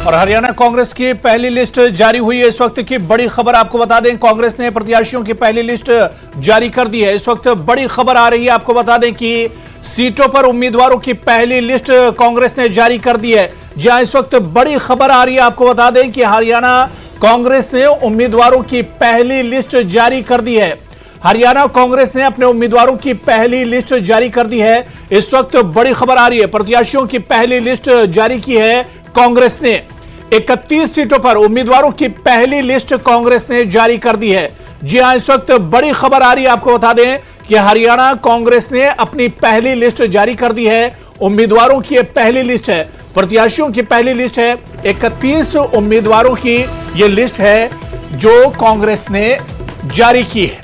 और हरियाणा कांग्रेस की पहली लिस्ट जारी हुई है। इस वक्त की बड़ी खबर आपको बता दें, कांग्रेस ने प्रत्याशियों की पहली लिस्ट जारी कर दी है। इस वक्त बड़ी खबर आ रही है, आपको बता दें कि सीटों पर उम्मीदवारों की पहली लिस्ट कांग्रेस ने जारी कर दी है। जहां इस वक्त बड़ी खबर आ रही है, आपको बता दें कि हरियाणा कांग्रेस ने उम्मीदवारों की पहली लिस्ट जारी कर दी है। हरियाणा कांग्रेस ने अपने उम्मीदवारों की पहली लिस्ट जारी कर दी है। इस वक्त बड़ी खबर आ रही है, प्रत्याशियों की पहली लिस्ट जारी की है कांग्रेस ने। 31 सीटों पर उम्मीदवारों की पहली लिस्ट कांग्रेस ने जारी कर दी है। जी हां, इस वक्त बड़ी खबर आ रही है, आपको बता दें कि हरियाणा कांग्रेस ने अपनी पहली लिस्ट जारी कर दी है। उम्मीदवारों की पहली लिस्ट है, प्रत्याशियों की पहली लिस्ट है। 31 उम्मीदवारों की यह लिस्ट है जो कांग्रेस ने जारी की है।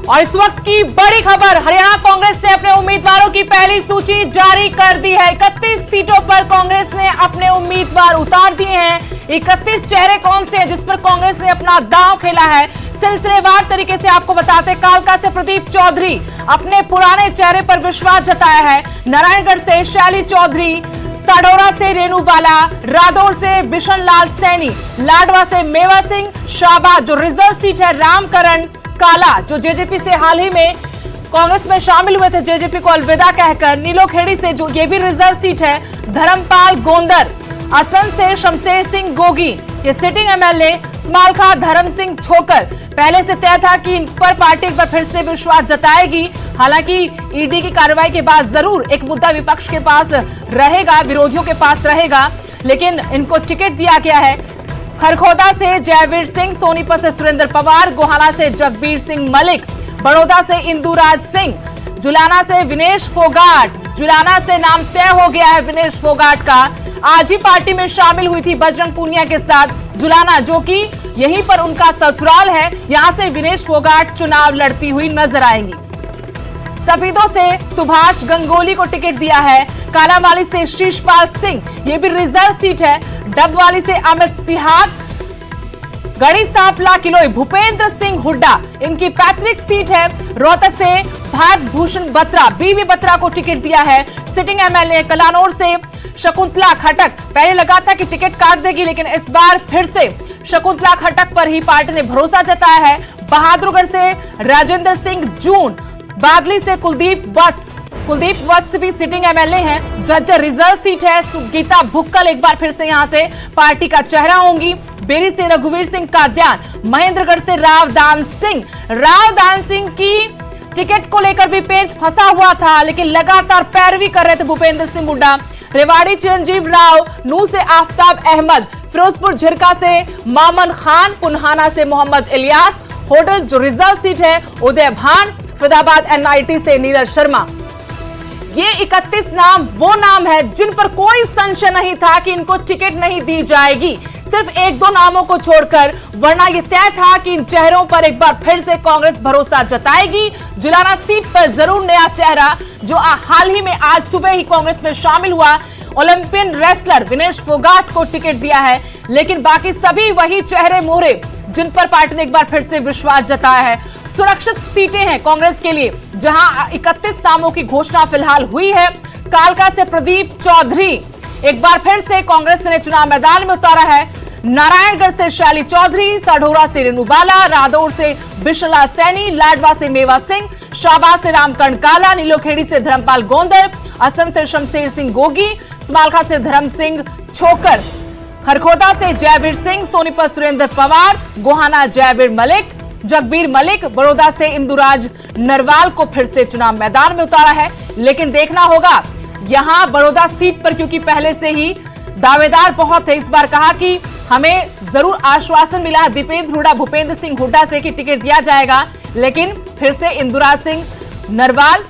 और इस वक्त की बड़ी खबर, हरियाणा कांग्रेस ने अपने उम्मीदवारों की पहली सूची जारी कर दी है। 31 सीटों पर कांग्रेस ने अपने उम्मीदवार उतार दिए हैं। 31 चेहरे कौन से हैं जिस पर कांग्रेस ने अपना दांव खेला है, सिलसिलेवार तरीके से आपको बताते। कालका से प्रदीप चौधरी अपने पुराने चेहरे पर विश्वास जताया है। नारायणगढ़ से शैली चौधरी, साढौरा से रेणु बाला, रादौर से बिशन लाल सैनी, लाडवा से मेवा सिंह, शाबा जो रिजर्व सीट है रामकरण काला जो जेजेपी से हाल ही में कांग्रेस में शामिल हुए थे, जेजेपी को अलविदा कहकर, नीलोखेड़ी से जो ये भी रिजर्व सीट है, धर्मपाल गोंदर, असम से शमशेर सिंह गोगी ये सिटिंग एमएलए, स्मालखा धर्म सिंह छोकर। पहले से तय था कि इन पर पार्टी एक बार फिर से विश्वास जताएगी। हालांकि ईडी की कार्रवाई के बाद जरूर एक मुद्दा विपक्ष के पास रहेगा, विरोधियों के पास रहेगा, लेकिन इनको टिकट दिया गया है। खरखोदा से जयवीर सिंह, सोनीपत से सुरेंद्र पवार, गोहाना से जगबीर सिंह मलिक, बड़ौदा से इंदुराज सिंह, जुलाना से विनेश फोगाट। जुलाना से नाम तय हो गया है विनेश फोगाट का। आज ही पार्टी में शामिल हुई थी बजरंग पूनिया के साथ जुलाना, जो कि यहीं पर उनका ससुराल है। यहां से विनेश फोगाट चुनाव लड़ती हुई नजर आएंगी। सफीदों से सुभाष गंगोली को टिकट दिया है। कालावाली से शीशपाल सिंह, ये भी रिजर्व सीट है। डबवाली से अमित सिहाग, गढ़ी सांपला किलोई भूपेंद्र सिंह हुड्डा इनकी पैतृक सीट है। रोहतक से भारत भूषण बत्रा, बीबी बत्रा को टिकट दिया है। सिटिंग एमएलए कलानौर से शकुंतला खटक, पहले लगा था कि टिकट काट देगी, लेकिन इस बार फिर से शकुंतला खटक पर ही पार्टी ने भरोसा जताया है। बहादुरगढ़ से राजेंद्र सिंह जून, बादली से कुलदीप वत्स भी सिटिंग एमएलए हैं। जज्जर रिजर्व सीट है। गीता भुक्कल एक बार फिर से यहां से पार्टी का चेहरा होंगी। बेरी से रघुवीर सिंह काद्यान, महेंद्रगढ़ से रावदान सिंह की टिकट को लेकर भी पेंच फंसा हुआ था, लेकिन लगातार पैरवी कर रहे थे भूपेंद्र सिंह हुड्डा। रेवाड़ी चिरंजीव राव, नू से आफ्ताब अहमद, फिरोजपुर झिरका से मामन खान, पुन्हाना से मोहम्मद इलियास, होटल जो रिजर्व सीट है उदय भान, फरीदाबाद एनआईटी से नीरज शर्मा। ये 31 नाम वो नाम है जिन पर कोई संशय नहीं था कि इनको टिकट नहीं दी जाएगी, सिर्फ एक दो नामों को छोड़कर, वरना यह तय था कि इन चेहरों पर एक बार फिर से कांग्रेस भरोसा जताएगी। जुलाना सीट पर जरूर नया चेहरा जो हाल ही में आज सुबह ही कांग्रेस में शामिल हुआ, ओलंपियन रेसलर विनेश फोगाट को टिकट दिया है, लेकिन बाकी सभी वही चेहरे मोहरे जिन पर पार्टी ने एक बार फिर से विश्वास जताया है। सुरक्षित सीटें हैं कांग्रेस के लिए, जहां 31 नामों की घोषणा फिलहाल हुई है। कालका से प्रदीप चौधरी एक बार फिर से कांग्रेस ने चुनाव मैदान में उतारा है। नारायणगढ़ से शैली चौधरी, साढौरा से रेणु बाला, रादौर से बिशला सैनी, लाडवा से मेवा सिंह, शाबा से रामकरण काला, नीलोखेड़ी से धर्मपाल गोंदर, असम से शमशेर सिंह गोगी, स्मालखा से धर्म सिंह छोकर, खरखोदा से जयवीर सिंह, सोनीपत सुरेंद्र पवार, गोहाना जगबीर मलिक, बड़ौदा से इंदुराज नरवाल को फिर से चुनाव मैदान में उतारा है। लेकिन देखना होगा यहां बड़ौदा सीट पर, क्योंकि पहले से ही दावेदार बहुत थे। इस बार कहा कि हमें जरूर आश्वासन मिला है दीपेंद्र हुड्डा भूपेंद्र सिंह हुड्डा से कि टिकट दिया जाएगा, लेकिन फिर से इंदुरा सिंह नरवाल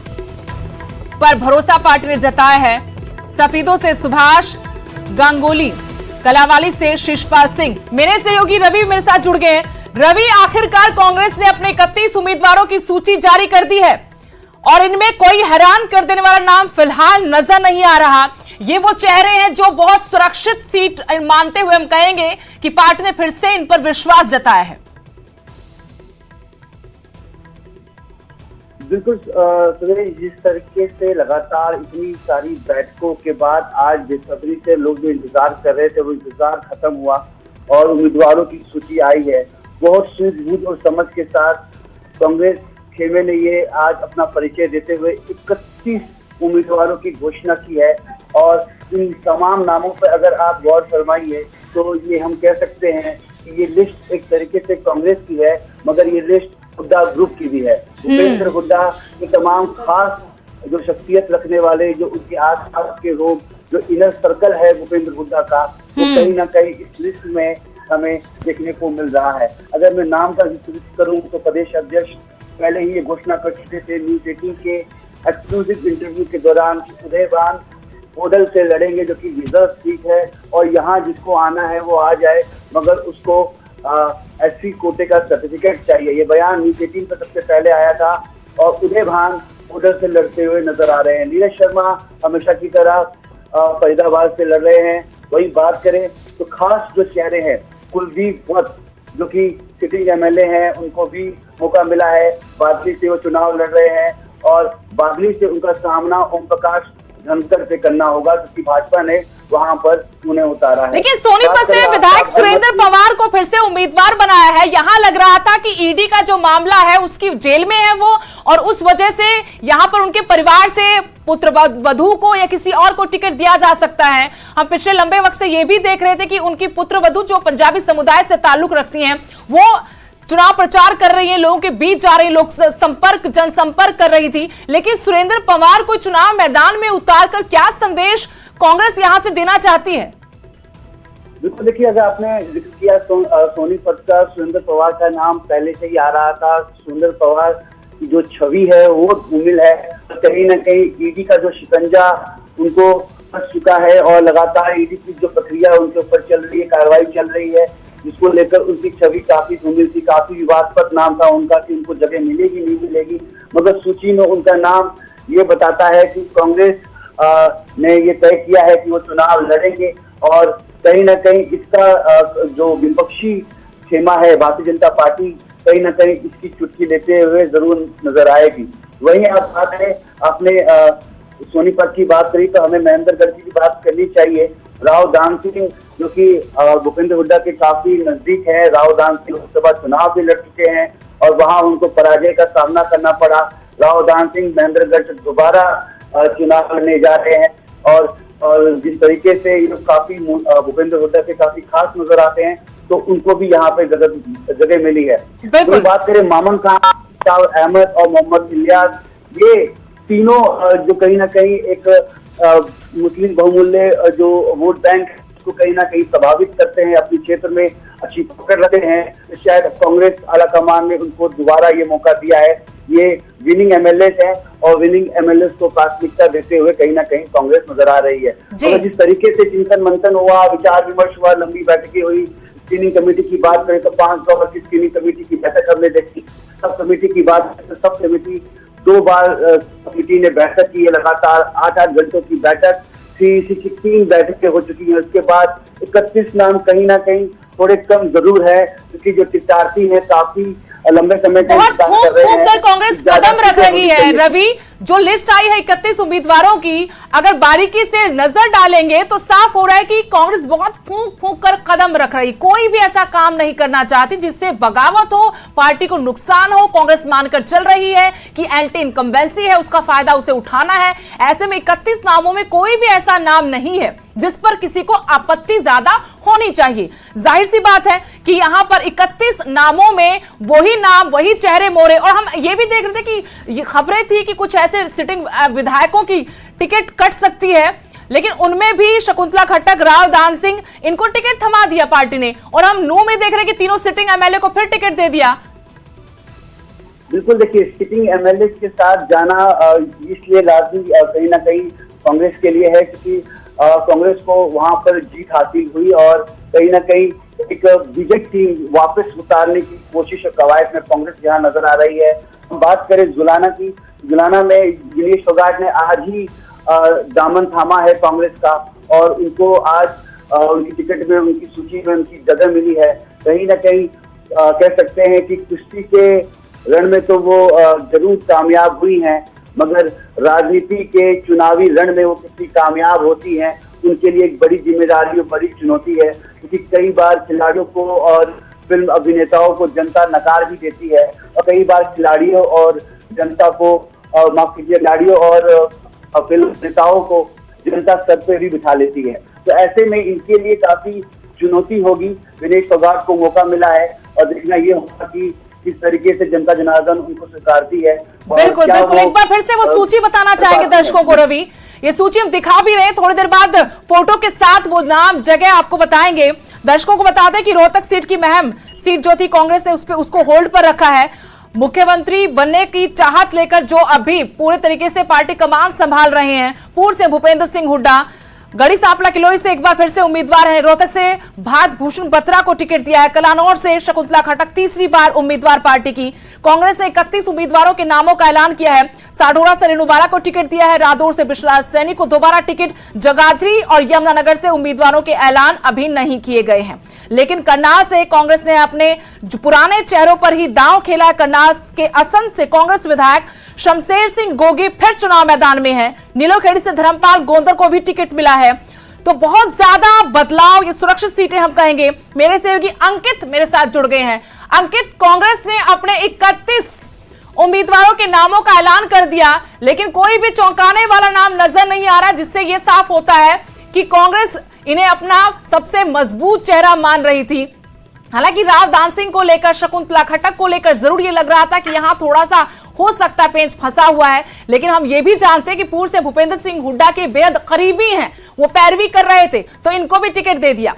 पर भरोसा पार्टी ने जताया है। सफीदों से सुभाष गांगुली, कलावाली से शिशपाल सिंह। मेरे सहयोगी रवि मेरे साथ जुड़ गए हैं। रवि, आखिरकार कांग्रेस ने अपने 31 उम्मीदवारों की सूची जारी कर दी है और इनमें कोई हैरान कर देने वाला नाम फिलहाल नजर नहीं आ रहा। ये वो चेहरे हैं जो बहुत सुरक्षित सीट मानते हुए हम कहेंगे कि पार्टी ने फिर से इन पर विश्वास जताया है। बिल्कुल जिस तरीके से लगातार इतनी सारी बैठकों के बाद आज बेसब्री से लोग जो इंतजार कर रहे थे वो इंतजार खत्म हुआ और उम्मीदवारों की सूची आई है। बहुत सूझबूझ और समझ के साथ कांग्रेस खेमे ने ये आज अपना परिचय देते हुए 31 उम्मीदवारों की घोषणा की है और इन तमाम नामों पर अगर आप गौर फरमाइए तो ये हम कह सकते हैं कि ये लिस्ट एक तरीके से कांग्रेस की है, मगर ये लिस्ट हुड्डा ग्रुप की भी है। भूपेंद्र हुड्डा के तमाम खास जो शख्सियत रखने वाले, जो उनके आसपास के लोग, जो इनर सर्कल है भूपेंद्र हुड्डा का, वो कहीं ना कहीं इस लिस्ट में हमें देखने को मिल रहा है। अगर मैं नाम का विस्तृत करूं तो प्रदेश अध्यक्ष पहले ही ये घोषणा कर चुके थे न्यूज 18 के एक्सक्लूसिव इंटरव्यू के दौरान कि उदयभान होडल से लड़ेंगे, जो कि रिजर्व सीट है और यहाँ जिसको आना है वो आ जाए, मगर उसको एससी कोटे का सर्टिफिकेट चाहिए। ये बयान न्यूज 18 पर सबसे पहले आया था और उदयभान होडल से लड़ते हुए नजर आ रहे हैं। नीरज शर्मा हमेशा की तरह फरीदाबाद से लड़ रहे हैं। वही बात करें तो खास जो चेहरे हैं, कुलदीप वत्स जो कि सिटिंग एमएलए हैं, उनको भी मौका मिला है। बादली से वो चुनाव लड़ रहे हैं और बादली से उनका सामना ओम प्रकाश धनखड़ से करना होगा क्योंकि भाजपा ने वहां पर उन्हें उतारा है। लेकिन सोनीपत से विधायक सुरेंद्र पवार को फिर से उम्मीदवार बनाया है। यहां लग रहा था कि ईडी का जो मामला है उसकी जेल में है वो, और उस वजह से यहां पर उनके परिवार से पुत्र वधू को या किसी और को टिकट दिया जा सकता है। हम पिछले लंबे वक्त से ये भी देख रहे थे कि उनकी पुत्र वधू जो पंजाबी समुदाय से ताल्लुक रखती हैं वो चुनाव प्रचार कर रही है, लोगों के बीच जा रही, लोग जनसंपर्क कर रही थी। लेकिन सुरेंद्र पवार को चुनाव मैदान में उतारकर क्या संदेश कांग्रेस यहां से देना चाहती है? बिल्कुल, देखिए, अगर आपने जिक्र किया सोनीपत का, सुरेंद्र पवार का नाम पहले से ही आ रहा था। सुरेंद्र पवार की जो छवि है वो धूमिल है। कहीं ना कहीं ईडी का जो शिकंजा उनको फंस चुका है और लगातार ईडी की जो प्रक्रिया उनके ऊपर चल रही है, कार्रवाई चल रही है, जिसको लेकर उनकी छवि काफी धूमिल थी। काफी विवादास्पद नाम था उनका कि उनको जगह मिलेगी नहीं मिलेगी, मगर सूची में उनका नाम ये बताता है कि कांग्रेस ने ये तय किया है कि वो चुनाव लड़ेंगे और कहीं ना कहीं इसका जो विपक्षी खेमा है भारतीय जनता पार्टी, कहीं ना कहीं इसकी चुटकी लेते हुए जरूर नजर आएगी। वहीं आप बात करें, आपने सोनीपत की बात करी तो हमें महेंद्रगढ़ की बात करनी चाहिए। राव दान सिंह जो कि भूपेंद्र हुड्डा के काफी नजदीक है, राव दान सिंह लोकसभा चुनाव भी लड़ चुके हैं और वहां उनको पराजय का सामना करना पड़ा। राव दान सिंह महेंद्रगढ़ से दोबारा चुनाव लड़ने जा रहे हैं और जिस तरीके से ये लोग काफी भूपेंद्र हुड्डा के काफी खास नजर आते हैं, तो उनको भी यहाँ पे जगह मिली है। तो बात करें मामन खान, अहमद और मोहम्मद इलियास, ये तीनों जो कहीं ना कहीं एक मुस्लिम बहुमूल्य जो वोट बैंक को कहीं ना कहीं प्रभावित करते हैं, अपने क्षेत्र में अच्छी पकड़ रखते हैं। शायद कांग्रेस आलाकमान ने उनको दोबारा ये मौका दिया है। ये विनिंग एमएलए हैं और विनिंग एमएलए को प्राथमिकता देते हुए कहीं ना कहीं कांग्रेस नजर आ रही है। तो जिस तरीके से चिंतन मंथन हुआ, विचार विमर्श हुआ, लंबी बैठकें हुई, स्क्रीनिंग कमेटी की बात करें तो 5 दौर की स्क्रीनिंग कमेटी की बैठक हमने देखी। सब कमेटी की बात करें तो सब कमेटी 2 बार कमेटी ने बैठक की है, लगातार 8-8 घंटों की बैठक। सीईसी की 3 बैठकें हो चुकी हैं। उसके बाद 31 नाम कहीं ना कहीं थोड़े कम जरूर है, क्योंकि जो टिटारती है काफी लंबे समय बहुत फूंक कर कांग्रेस कदम रख रही है। रवि, जो लिस्ट आई है 31 उम्मीदवारों की, अगर बारीकी से नजर डालेंगे तो साफ हो रहा है कि कांग्रेस बहुत फूंक कर कदम रख रही, कोई भी ऐसा काम नहीं करना चाहती जिससे बगावत हो, पार्टी को नुकसान हो। कांग्रेस मानकर चल रही है कि एंटी इनकम्बेंसी है, उसका फायदा उसे उठाना है। ऐसे में 31 नामों में कोई भी ऐसा नाम नहीं है जिस पर किसी को आपत्ति ज्यादा होनी चाहिए। जाहिर सी बात है कि यहां पर 31 नामों में वही नाम, वही चेहरे मोहरे, और हम ये भी देख रहे थे कि ये खबरें थी कि कुछ ऐसे सिटिंग विधायकों की टिकट कट सकती है। लेकिन उनमें भी शकुंतला खट्टक, राव दान सिंह, इनको टिकट थमा दिया पार्टी ने, और हम नू में देख रहे हैं कि तीनों सिटिंग एमएलए को फिर टिकट दे दिया। बिल्कुल, देखिए सिटिंग एमएलए के साथ जाना इसलिए लाजमी कहीं ना कहीं कांग्रेस के लिए है, क्योंकि कांग्रेस को वहां पर जीत हासिल हुई और कहीं ना कहीं एक बीजेपी वापस उतारने की कोशिश और कवायद में कांग्रेस यहाँ नजर आ रही है। हम बात करें जुलाना की, जुलाना में विनेश फोगाट ने आज ही दामन थामा है कांग्रेस का, और उनको आज उनकी टिकट में, उनकी सूची में उनकी जगह मिली है। कहीं ना कहीं कह सकते हैं कि कुश्ती के रण में तो वो जरूर कामयाब हुई हैं, मगर राजनीति के चुनावी रण में वो कितनी कामयाब होती हैं, उनके लिए एक बड़ी जिम्मेदारी और बड़ी चुनौती है, क्योंकि कई बार खिलाड़ियों को और फिल्म अभिनेताओं को जनता नकार भी देती है, और कई बार खिलाड़ियों और जनता को माफ कीजिए, खिलाड़ियों और फिल्म अभिनेताओं को जनता सर पे भी बिठा लेती है। तो ऐसे में इनके लिए काफी चुनौती होगी। विनेश फोगाट को मौका मिला है और देखना ये होगा कि किस तरीके से जनता जनार्दन उनको स्वीकारती है। बिल्कुल बिल्कुल, एक बार फिर से वो सूची बताना चाहेंगे दर्शकों को रवि। ये सूची हम दिखा भी रहे हैं, थोड़ी देर बाद फोटो के साथ वो नाम जगह आपको बताएंगे। दर्शकों को बता दें कि रोहतक सीट की महम सीट जो थी, कांग्रेस ने उसको होल्ड पर रखा है। मुख्यमंत्री बनने की चाहत लेकर जो अभी पूरे तरीके से पार्टी कमान संभाल रहे हैं पूर्व से भूपेंद्र सिंह हुड्डा, गढ़ी सांपला किलोई से एक बार फिर से उम्मीदवार हैं। रोहतक से भात भूषण बत्रा को टिकट दिया है। कलानौर से शकुंतला खट्टक तीसरी बार उम्मीदवार पार्टी की। कांग्रेस ने 31 उम्मीदवारों के नामों का ऐलान किया है। साढौरा से रेणु बाला को टिकट दिया है। रादौर से विश्वराज सैनी को दोबारा टिकट। जगाधरी और यमुनानगर से उम्मीदवारों के ऐलान अभी नहीं किए गए हैं। लेकिन करनाल से कांग्रेस ने अपने पुराने चेहरों पर ही दांव खेला है। करनाल के असम से कांग्रेस विधायक शमशेर सिंह गोगी फिर चुनाव मैदान में है। नीलोखेड़ी से धर्मपाल गोंदर को भी टिकट मिला है। तो बहुत ज्यादा बदलाव, ये सुरक्षित सीटें हम कहेंगे। मेरे सहयोगी अंकित मेरे साथ जुड़ गए हैं। अंकित, कांग्रेस ने अपने 31 उम्मीदवारों के नामों का ऐलान कर दिया, लेकिन कोई भी चौंकाने वाला नाम नजर नहीं आ रहा, जिससे यह साफ होता है कि कांग्रेस इन्हें अपना सबसे मजबूत चेहरा मान रही थी। हालांकि राव दान सिंह को लेकर, शकुंतला खट्टक को लेकर जरूर ये लग रहा था कि यहां थोड़ा सा हो सकता है पेंच फंसा हुआ है, लेकिन हम ये भी जानते हैं कि पूर्व से भूपेंद्र सिंह हुड्डा के बेहद करीबी हैं, वो पैरवी कर रहे थे, तो इनको भी टिकट दे दिया।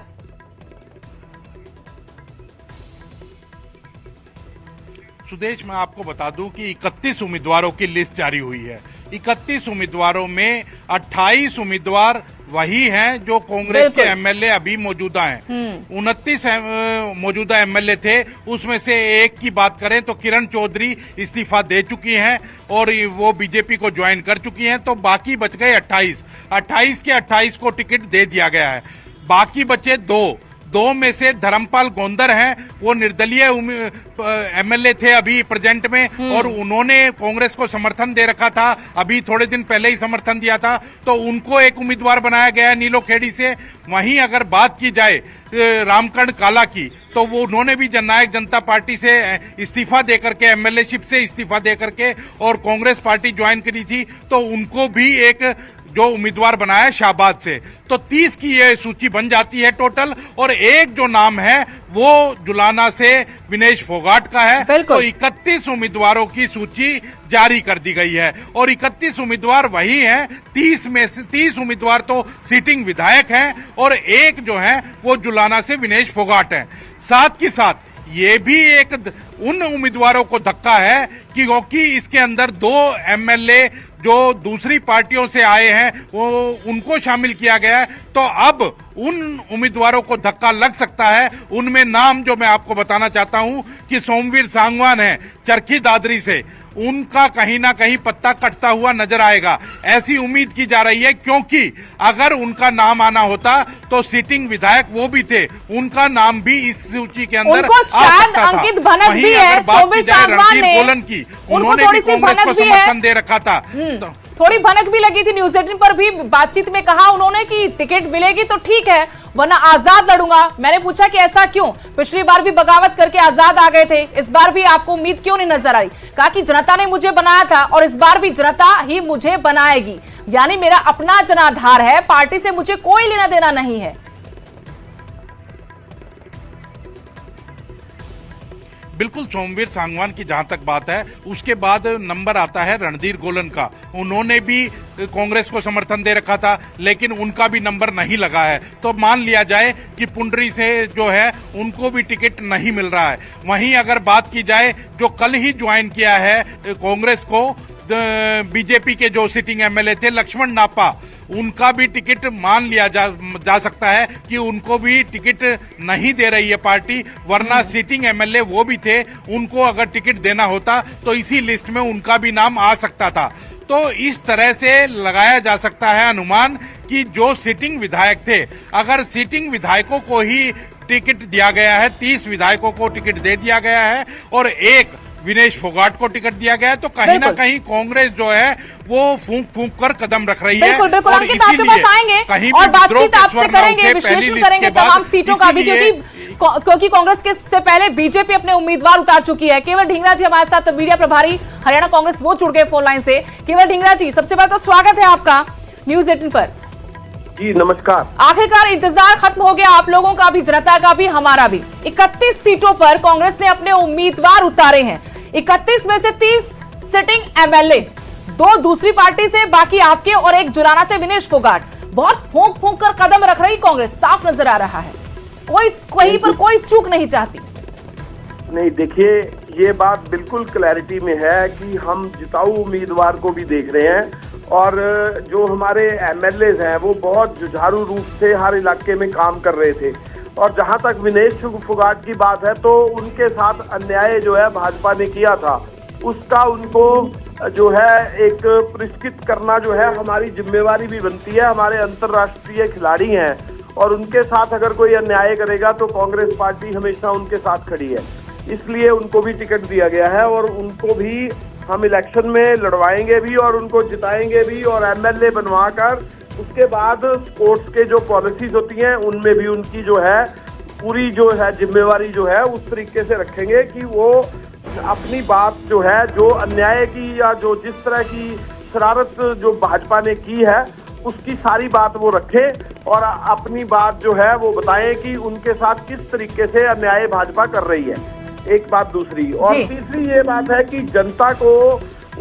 सुदेश, मैं आपको बता दूं कि 31 उम्मीदवारों की लिस्ट जारी हुई है। 31 उम्मीदवारों में 28 उम्मीदवार वही हैं जो कांग्रेस के एमएलए अभी मौजूदा हैं। 29 मौजूदा एमएलए थे, उसमें से एक की बात करें तो किरण चौधरी इस्तीफा दे चुकी हैं और वो बीजेपी को ज्वाइन कर चुकी हैं। तो बाकी बच गए 28 के 28 को टिकट दे दिया गया है। बाकी बचे दो में से धर्मपाल गोंदर हैं, वो निर्दलीय एमएलए थे अभी प्रेजेंट में, और उन्होंने कांग्रेस को समर्थन दे रखा था, अभी थोड़े दिन पहले ही समर्थन दिया था, तो उनको एक उम्मीदवार बनाया गया है नीलोखेड़ी से। वहीं अगर बात की जाए रामकर्ण काला की, तो वो उन्होंने भी जननायक जनता पार्टी से इस्तीफा देकर के, एमएलएशिप से इस्तीफा देकर के और कांग्रेस पार्टी ज्वाइन करी थी, तो उनको भी एक जो उम्मीदवार बनाया शाहबाद से। तो 30 की ये सूची बन जाती है टोटल, और एक जो नाम है वो जुलाना से विनेश फोगाट का है। तो 31 उम्मीदवारों की सूची जारी कर दी गई है, और 31 उम्मीदवार वही हैं। 30 में से 30 उम्मीदवार तो सिटिंग विधायक हैं, और एक जो है वो जुलाना से विनेश फोगाट है। साथ के साथ ये भी एक उन उम्मीदवारों को धक्का है क्योंकि इसके अंदर 2 एमएलए जो दूसरी पार्टियों से आए हैं वो उनको शामिल किया गया है। तो अब उन उम्मीदवारों को धक्का लग सकता है। उनमें नाम जो मैं आपको बताना चाहता हूं कि सोमवीर सांगवान है चरखी दादरी से, उनका कहीं ना कहीं पत्ता कटता हुआ नजर आएगा, ऐसी उम्मीद की जा रही है। क्योंकि अगर उनका नाम आना होता तो सिटिंग विधायक वो भी थे, उनका नाम भी इस सूची के अंदर आ सकता था। अंकित भनक भी है, सोमवीर सांगवान ने, बोलन की, उन्होंने भी कांग्रेस को समर्थन दे रखा था। थोड़ी भनक भी लगी थी। न्यूज 18 पर भी बातचीत में कहा उन्होंने कि टिकट मिलेगी तो ठीक है, वरना आजाद लड़ूंगा। मैंने पूछा कि ऐसा क्यों? पिछली बार भी बगावत करके आजाद आ गए थे, इस बार भी आपको उम्मीद क्यों नहीं नजर आई? कहा कि जनता ने मुझे बनाया था और इस बार भी जनता ही मुझे बनाएगी, यानी मेरा अपना जनाधार है, पार्टी से मुझे कोई लेना देना नहीं है। बिल्कुल सोमवीर सांगवान की जहां तक बात है, उसके बाद नंबर आता है रणधीर गोलन का। उन्होंने भी कांग्रेस को समर्थन दे रखा था, लेकिन उनका भी नंबर नहीं लगा है। तो मान लिया जाए कि पुंडरी से जो है उनको भी टिकट नहीं मिल रहा है। वहीं अगर बात की जाए जो कल ही ज्वाइन किया है कांग्रेस को बीजेपी के जो सिटिंग एमएलए थे लक्ष्मण नापा, उनका भी टिकट मान लिया जा सकता है कि उनको भी टिकट नहीं दे रही है पार्टी, वरना सिटिंग एमएलए वो भी थे, उनको अगर टिकट देना होता तो इसी लिस्ट में उनका भी नाम आ सकता था। तो इस तरह से लगाया जा सकता है अनुमान कि जो सिटिंग विधायक थे, अगर सिटिंग विधायकों को ही टिकट दिया गया है, 30 विधायकों को टिकट दे दिया गया है और एक विनेश फोगाट को टिकट दिया गया है, तो कहीं ना कहीं कांग्रेस जो है वो फूंक फूंक कर कदम रख रही है। बिल्कुल बिल्कुल अंकित, आपके पास आएंगे और बातचीत आपसे करेंगे, विश्लेषण करेंगे तमाम सीटों का भी, क्योंकि कांग्रेस के से पहले बीजेपी अपने उम्मीदवार उतार चुकी है। केवल ढींगरा जी हमारे साथ मीडिया प्रभारी हरियाणा कांग्रेस वो जुड़ गए फोन लाइन से। केवल ढींगरा जी, सबसे पहले तो स्वागत है आपका न्यूज 18 पर। जी नमस्कार। आखिरकार इंतजार खत्म हो गया, आप लोगों का भी, जनता का भी, हमारा भी। 31 सीटों पर कांग्रेस ने अपने उम्मीदवार उतारे हैं। 31 में से 30 सिटिंग एमएलए, 2 दूसरी पार्टी से, बाकी आपके और एक जुराना से विनेश फोगाट। बहुत फूंक फूंक कर कदम रख रही कांग्रेस, साफ नजर आ रहा है, कोई कहीं पर कोई चूक नहीं चाहती। नहीं, देखिए ये बात बिल्कुल क्लैरिटी में है कि हम जिताऊ उम्मीदवार को भी देख रहे हैं और जो हमारे एमएलए हैं वो बहुत जुझारू रूप से हर इलाके में काम कर रहे थे। और जहां तक विनेश फोगाट की बात है, तो उनके साथ अन्याय जो है भाजपा ने किया था, उसका उनको जो है एक पुरस्कृत करना जो है हमारी जिम्मेवारी भी बनती है। हमारे अंतर्राष्ट्रीय खिलाड़ी हैं और उनके साथ अगर कोई अन्याय करेगा तो कांग्रेस पार्टी हमेशा उनके साथ खड़ी है, इसलिए उनको भी टिकट दिया गया है और उनको भी हम इलेक्शन में लड़वाएंगे भी और उनको जिताएंगे भी और एमएलए बनवा कर उसके बाद स्पोर्ट्स के जो पॉलिसीज होती हैं उनमें भी उनकी जो है पूरी जो है जिम्मेवारी जो है उस तरीके से रखेंगे कि वो अपनी बात जो है, जो अन्याय की या जो जिस तरह की शरारत जो भाजपा ने की है उसकी सारी बात वो रखें और अपनी बात जो है वो बताएं कि उनके साथ किस तरीके से अन्याय भाजपा कर रही है। एक बात। दूसरी और तीसरी ये बात है कि जनता को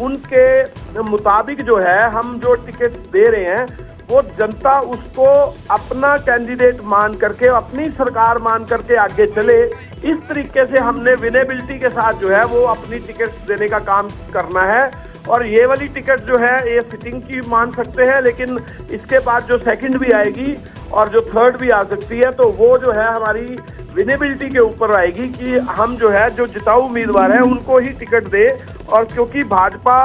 उनके मुताबिक जो है हम जो टिकट दे रहे हैं वो जनता उसको अपना कैंडिडेट मान करके, अपनी सरकार मान करके आगे चले। इस तरीके से हमने विनेबिलिटी के साथ जो है वो अपनी टिकट देने का काम करना है। और ये वाली टिकट जो है ये सिटिंग की मान सकते हैं, लेकिन इसके बाद जो सेकंड भी आएगी और जो थर्ड भी आ सकती है, तो वो जो है हमारी विनेबिलिटी के ऊपर आएगी कि हम जो है जो जिताऊ उम्मीदवार है उनको ही टिकट दे। और क्योंकि भाजपा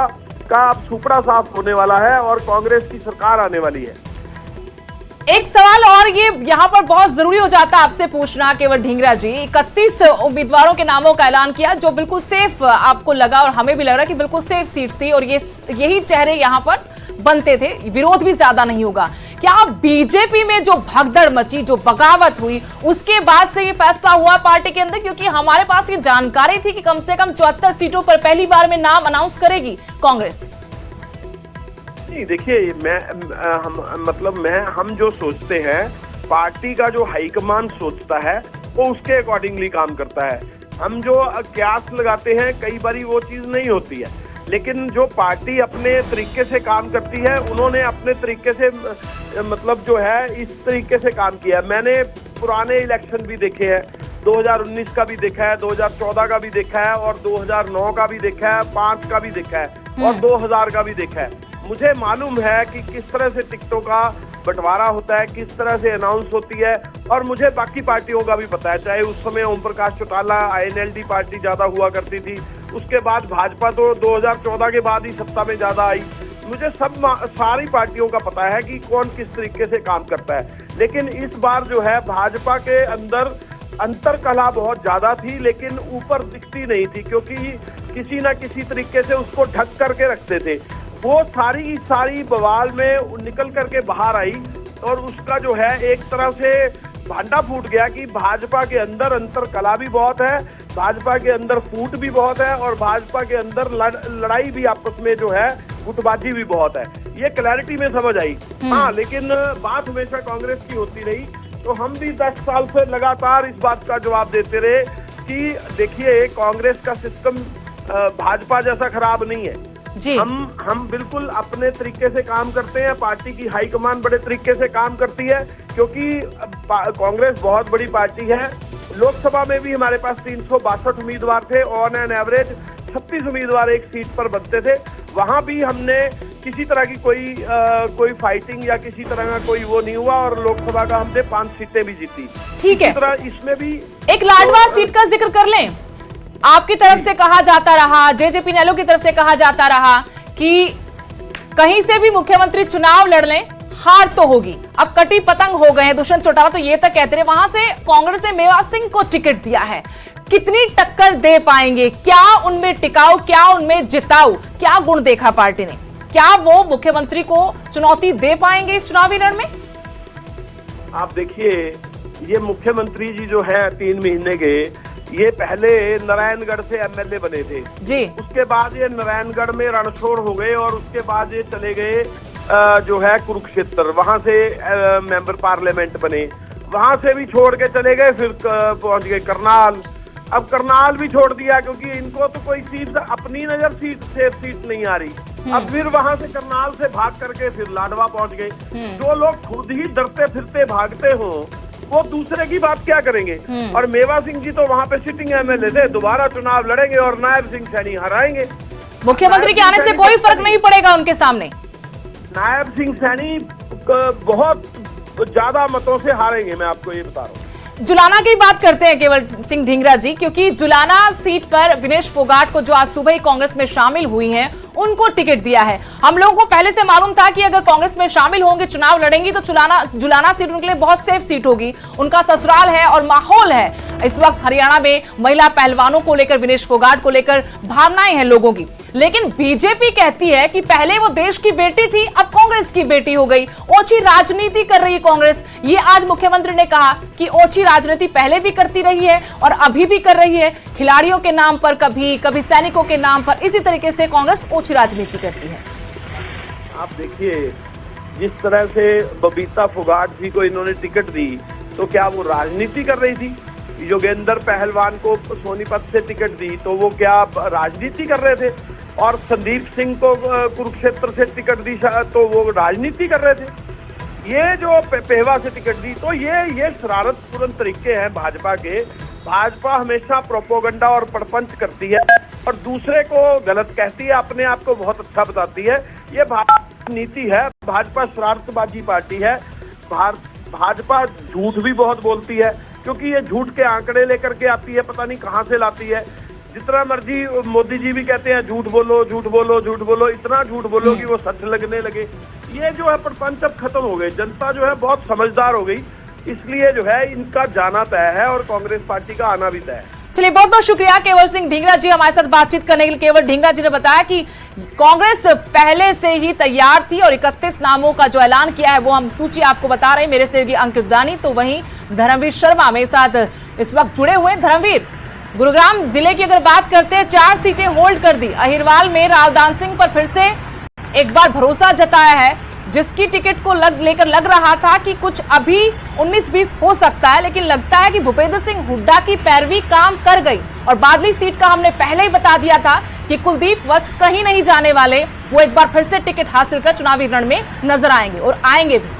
का अब सुपड़ा साफ होने वाला है और कांग्रेस की सरकार आने वाली है। एक सवाल और ये यहाँ पर बहुत जरूरी हो जाता है आपसे पूछना केवल ढींगरा जी, 31 उम्मीदवारों के नामों का ऐलान किया जो बिल्कुल सेफ आपको लगा और हमें भी लग रहा कि बिल्कुल सेफ सीट्स थी और यही चेहरे यहाँ पर बनते थे, विरोध भी ज्यादा नहीं होगा। क्या बीजेपी में जो भगदड़ मची, जो बगावत हुई, उसके बाद से ये फैसला हुआ पार्टी के अंदर? क्योंकि हमारे पास ये जानकारी थी कि कम से कम 74 सीटों पर पहली बार में नाम अनाउंस करेगी कांग्रेस। नहीं, देखिए हम जो सोचते हैं, पार्टी का जो हाईकमान सोचता है वो उसके अकॉर्डिंगली काम करता है। हम जो क्यास लगाते हैं कई बारी वो चीज नहीं होती है, लेकिन जो पार्टी अपने तरीके से काम करती है उन्होंने अपने तरीके से जो है इस तरीके से काम किया। मैंने पुराने इलेक्शन भी देखे हैं, 2019 का भी देखा है, 2014 का भी देखा है और 2009 का भी देखा है, 5 का भी देखा है और 2000 का भी देखा है। मुझे मालूम है कि किस तरह से टिकटों का बंटवारा होता है, किस तरह से अनाउंस होती है और मुझे बाकी पार्टियों का भी पता है। चाहे उस समय ओम प्रकाश चौटाला INLD पार्टी ज्यादा हुआ करती थी, उसके बाद भाजपा तो 2014 के बाद ही सत्ता में ज्यादा आई। मुझे सारी पार्टियों का पता है कि कौन किस तरीके से काम करता है। लेकिन इस बार जो है भाजपा के अंदर अंतर कला बहुत ज्यादा थी, लेकिन ऊपर दिखती नहीं थी क्योंकि किसी ना किसी तरीके से उसको ढक करके रखते थे। वो सारी बवाल में निकल करके बाहर आई और उसका जो है एक तरह से भांडा फूट गया कि भाजपा के अंदर अंतर कला भी बहुत है, भाजपा के अंदर फूट भी बहुत है और भाजपा के अंदर लड़ाई भी आपस में जो है गुटबाजी भी बहुत है। ये क्लैरिटी में समझ आई। हाँ, लेकिन बात हमेशा कांग्रेस की होती रही, तो हम भी 10 साल से लगातार इस बात का जवाब देते रहे कि देखिए कांग्रेस का सिस्टम भाजपा जैसा खराब नहीं है जी। हम बिल्कुल अपने तरीके से काम करते हैं, पार्टी की हाईकमान बड़े तरीके से काम करती है, क्योंकि कांग्रेस बहुत बड़ी पार्टी है। लोकसभा में भी हमारे पास 362 उम्मीदवार थे, ऑन एन एवरेज 36 उम्मीदवार एक सीट पर बनते थे। वहां भी हमने किसी तरह की कोई फाइटिंग या किसी तरह का कोई वो नहीं हुआ, और लोकसभा का हमने 5 सीटें भी जीती। ठीक है, इसी तरह इसमें भी एक लाडवा सीट का जिक्र कर लें। आपकी तरफ से कहा जाता रहा, जेजेपी नेलो की तरफ से कहा जाता रहा कि कहीं से भी मुख्यमंत्री चुनाव लड़ लें, हार तो होगी। अब कटी पतंग हो गए हैं। दुष्यंत चौटाला तो ये तक कहते रहे, वहां से कांग्रेस ने मेवा सिंह को टिकट दिया है। कितनी टक्कर दे पाएंगे? क्या उनमें टिकाऊ, क्या उनमें जिताऊ, क्या गुण देखा पार्टी ने? क्या वो मुख्यमंत्री को चुनौती दे पाएंगे इस चुनावी रण में? आप देखिए, ये मुख्यमंत्री जी जो है 3 महीने के, ये पहले नारायणगढ़ से एमएलए बने थे जी। उसके बाद ये नारायणगढ़ में रणछोड़ हो गए, और उसके बाद ये चले गए जो है कुरुक्षेत्र, वहां से मेंबर पार्लियामेंट बने। वहां से भी छोड़ के चले गए, फिर पहुंच गए करनाल। अब करनाल भी छोड़ दिया, क्योंकि इनको तो कोई सीट अपनी नजर सेफ सीट नहीं आ रही। अब फिर वहां से करनाल से भाग करके फिर लाडवा पहुंच गए। जो लोग खुद ही डरते फिरते भागते हो, वो दूसरे की बात क्या करेंगे? और मेवा सिंह जी तो वहां पे सिटिंग एमएलए थे, दोबारा चुनाव लड़ेंगे और नायब सिंह सैनी हराएंगे। मुख्यमंत्री के आने से कोई फर्क नहीं पड़ेगा उनके सामने। नायब सिंह सैनी बहुत ज्यादा मतों से हारेंगे, मैं आपको ये बता रहा हूँ। जुलाना की बात करते हैं केवल सिंह ढींगरा जी, क्योंकि जुलाना सीट पर विनेश फोगाट को, जो आज सुबह ही कांग्रेस में शामिल हुई हैं, उनको टिकट दिया है। हम लोगों को पहले से मालूम था कि अगर कांग्रेस में शामिल होंगे, चुनाव लड़ेंगी, तो जुलाना सीट उनके लिए बहुत सेफ सीट होगी। उनका ससुराल है और माहौल है। इस वक्त हरियाणा में महिला पहलवानों को लेकर, विनेश फोगाट को लेकर भावनाएं हैं लोगों की। लेकिन बीजेपी कहती है कि पहले वो देश की बेटी थी, अब कांग्रेस की बेटी हो गई। ओछी राजनीति कर रही है कांग्रेस। ये आज मुख्यमंत्री ने कहा कि ओछी राजनीति पहले भी करती रही है और अभी भी कर रही है। खिलाड़ियों के नाम पर, कभी सैनिकों के नाम पर, इसी तरीके से कांग्रेस ओछी राजनीति करती है। आप देखिए, जिस तरह से बबीता फोगाट जी को इन्होंने टिकट दी, तो क्या वो राजनीति कर रही थी? योगेंद्र पहलवान को सोनीपत से टिकट दी, तो वो क्या राजनीति कर रहे थे? और संदीप सिंह को कुरुक्षेत्र से टिकट दी, तो वो राजनीति कर रहे थे? ये जो पेहवा से टिकट दी, तो ये शरारतपूर्ण तरीके हैं भाजपा के। भाजपा हमेशा प्रोपोगंडा और प्रपंच करती है और दूसरे को गलत कहती है, अपने आप को बहुत अच्छा बताती है। ये भाजपा नीति है। भाजपा शरारतबाजी पार्टी है। भाजपा झूठ भी बहुत बोलती है, क्योंकि ये झूठ के आंकड़े लेकर के आती है, पता नहीं कहां से लाती है। जितना मर्जी मोदी जी भी कहते हैं झूठ बोलो, झूठ बोलो, झूठ बोलो, इतना झूठ बोलो कि वो सच लगने लगे। ये जो है प्रपंच अब खत्म हो गए। जनता जो है बहुत समझदार हो गई, इसलिए जो है इनका जाना तय है और कांग्रेस पार्टी का आना भी तय है। चलिए, बहुत बहुत शुक्रिया केवल सिंह ढींगरा जी हमारे साथ बातचीत करने के लिए। केवल ढींगरा जी ने बताया कि कांग्रेस पहले से ही तैयार थी और 31 नामों का जो ऐलान किया है, वो हम सूची आपको बता रहे हैं। मेरे से अंकित दानी, तो वहीं धर्मवीर शर्मा मेरे साथ इस वक्त जुड़े हुए हैं। धर्मवीर, गुरुग्राम जिले की अगर बात करते हैं, 4 सीटें होल्ड कर दी। अहिरवाल में रावदान सिंह पर फिर से एक बार भरोसा जताया है, जिसकी टिकट को लेकर लग रहा था कि कुछ अभी 19-20 हो सकता है, लेकिन लगता है कि भूपेंद्र सिंह हुड्डा की पैरवी काम कर गई। और बादली सीट का हमने पहले ही बता दिया था कि कुलदीप वत्स कहीं नहीं जाने वाले, वो एक बार फिर से टिकट हासिल कर चुनावी रण में नजर आएंगे और आएंगे भी।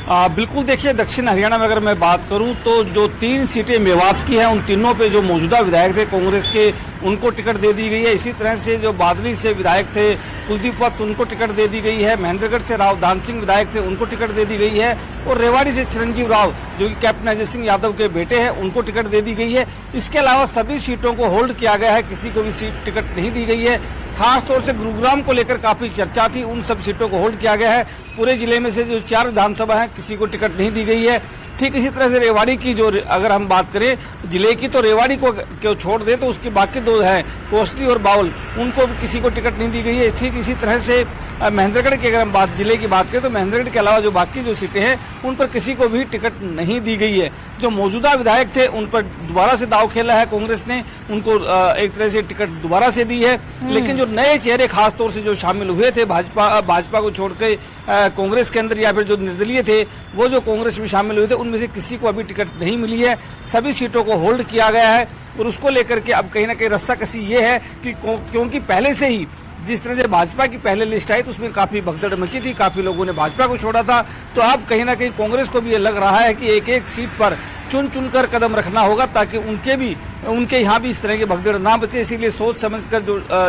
बिल्कुल, देखिए दक्षिण हरियाणा में अगर मैं बात करूं तो जो 3 सीटें मेवात की हैं, उन तीनों पे जो मौजूदा विधायक थे कांग्रेस के, उनको टिकट दे दी गई है। इसी तरह से जो बादली से विधायक थे कुलदीप वत्स, उनको टिकट दे दी गई है। महेंद्रगढ़ से रावदान सिंह विधायक थे, उनको टिकट दे दी गई है। और रेवाड़ी से चिरंजीव राव, जो कि कैप्टन अजय सिंह यादव के बेटे हैं, उनको टिकट दे दी गई है। इसके अलावा सभी सीटों को होल्ड किया गया है, किसी को भी सीट टिकट नहीं दी गई है। खासतौर से गुरुग्राम को लेकर काफी चर्चा थी, उन सब सीटों को होल्ड किया गया है। पूरे जिले में से जो 4 विधानसभा है, किसी को टिकट नहीं दी गई है। ठीक इसी तरह से रेवाड़ी की जो अगर हम बात करें जिले की, तो रेवाड़ी को छोड़ दे तो उसकी बाकी 2 हैं, कोसली और बाउल, उनको किसी को टिकट नहीं दी गई है। ठीक इसी तरह से महेंद्रगढ़ की अगर हम जिले की बात करें तो महेंद्रगढ़ के अलावा जो बाकी जो सीटें हैं उन पर किसी को भी टिकट नहीं दी गई है। जो मौजूदा विधायक थे उन पर दोबारा से दांव खेला है कांग्रेस ने, उनको एक तरह से टिकट दोबारा से दी है। लेकिन जो नए चेहरे खासतौर से जो शामिल हुए थे भाजपा को छोड़ के कांग्रेस के अंदर, या फिर जो निर्दलीय थे वो जो कांग्रेस में शामिल हुए थे, उनमें से किसी को अभी टिकट नहीं मिली है। सभी सीटों को होल्ड किया गया है और उसको लेकर के अब कहीं ना कहीं रस्साकसी ये है कि क्योंकि पहले से ही जिस तरह से भाजपा की पहले लिस्ट आई तो उसमें काफी भगदड़ मची थी, काफी लोगों ने भाजपा को छोड़ा था। तो अब कहीं ना कहीं कांग्रेस को भी ये लग रहा है कि एक एक सीट पर चुन चुनकर कदम रखना होगा ताकि उनके यहाँ भी इस तरह की भगदड़ ना बचे। इसीलिए सोच समझकर